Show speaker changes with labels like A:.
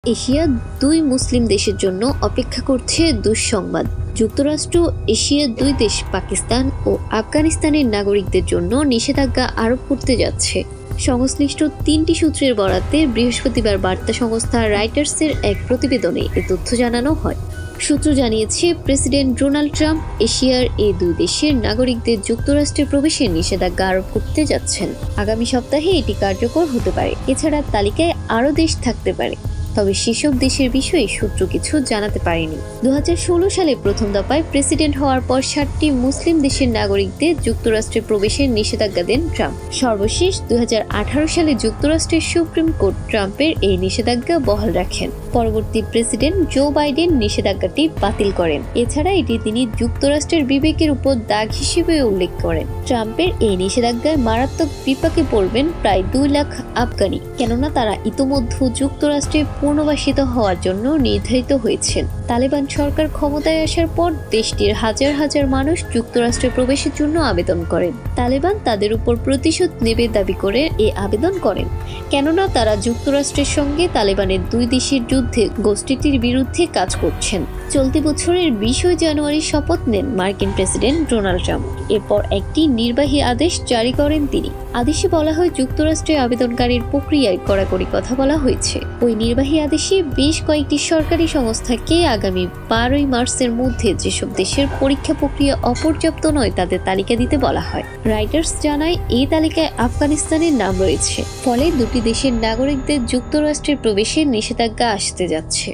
A: এশিয়ার দুই মুসলিম দেশের জন্য অপেক্ষা করছে দুঃসংবাদ। যুক্তরাষ্ট্র এশিয়ার দুই দেশ পাকিস্তান ও আফগানিস্তানের নাগরিকদের জন্য নিষেধাজ্ঞা আরোপ করতে যাচ্ছে। সংশ্লিষ্ট তিনটি সূত্রের বরাতে বৃহস্পতিবার বার্তা সংস্থা রাইটার্সের এক প্রতিবেদনে এ তথ্য জানানো হয়। সূত্র জানিয়েছে, প্রেসিডেন্ট ডোনাল্ড ট্রাম্প এশিয়ার এই দুই দেশের নাগরিকদের যুক্তরাষ্ট্রে প্রবেশের নিষেধাজ্ঞা আরোপ করতে যাচ্ছেন। আগামী সপ্তাহে এটি কার্যকর হতে পারে। এছাড়া তালিকায় আরও দেশ থাকতে পারে, তবে সেসব দেশের বিষয়ে সূত্র কিছু জানাতে পারেনি। 2016 সালে প্রথম দফায় প্রেসিডেন্ট হওয়ার পর 7টি মুসলিম দেশের নাগরিকদের যুক্তরাষ্ট্রে প্রবেশের নিষেধাজ্ঞা দেন ট্রাম্প। সর্বশেষ 2018 সালে যুক্তরাষ্ট্রের সুপ্রিম কোর্ট ট্রাম্পের এই নিষেধাজ্ঞা বহাল রাখেন। পরবর্তী প্রেসিডেন্ট জো বাইডেন নিষেধাজ্ঞাটি বাতিল করেন। এছাড়া এটি তিনি যুক্তরাষ্ট্রের বিবেকের উপর দাগ হিসেবে উল্লেখ করেন। ট্রাম্পের এই নিষেধাজ্ঞায় মারাত্মক বিপাকে পড়বেন প্রায় 2 লাখ আফগানি, কেননা তারা ইতোমধ্যে যুক্তরাষ্ট্রে পুনর্বাসিত হওয়ার জন্য নির্ধারিত হয়েছেন। তালেবান সরকার ক্ষমতায় আসার পর দেশটির হাজার হাজার মানুষ যুক্তরাষ্ট্রে প্রবেশের জন্য আবেদন করেন। তালেবান তাদের উপর প্রতিশোধ নেবে দাবি করে এই আবেদন করেন, কেননা তারা যুক্তরাষ্ট্রের সঙ্গে তালেবানের দুই দেশের যুদ্ধে গোষ্ঠীটির বিরুদ্ধে কাজ করছেন। চলতি বছরের 20 জানুয়ারি শপথ নেন মার্কিন প্রেসিডেন্ট ডোনাল্ড ট্রাম্প। এরপর একটি নির্বাহী আদেশ জারি করেন তিনি। আদেশে বলা হয়, যুক্তরাষ্ট্রে আবেদনকারীর প্রক্রিয়ায় কড়াকড়ি কথা বলা হয়েছে। ওই নির্বাহী আদেশে বেশ কয়েকটি সরকারি সংস্থাকে আগামী 12 মার্চের মধ্যে যেসব দেশের পরীক্ষা প্রক্রিয়া অপর্যাপ্ত নয় তাদের তালিকা দিতে বলা হয়। রাইটার্স জানায়, এই তালিকায় আফগানিস্তানের নাম রয়েছে। ফলে দুটি দেশের নাগরিকদের যুক্তরাষ্ট্রের প্রবেশের নিষেধাজ্ঞা আসতে যাচ্ছে।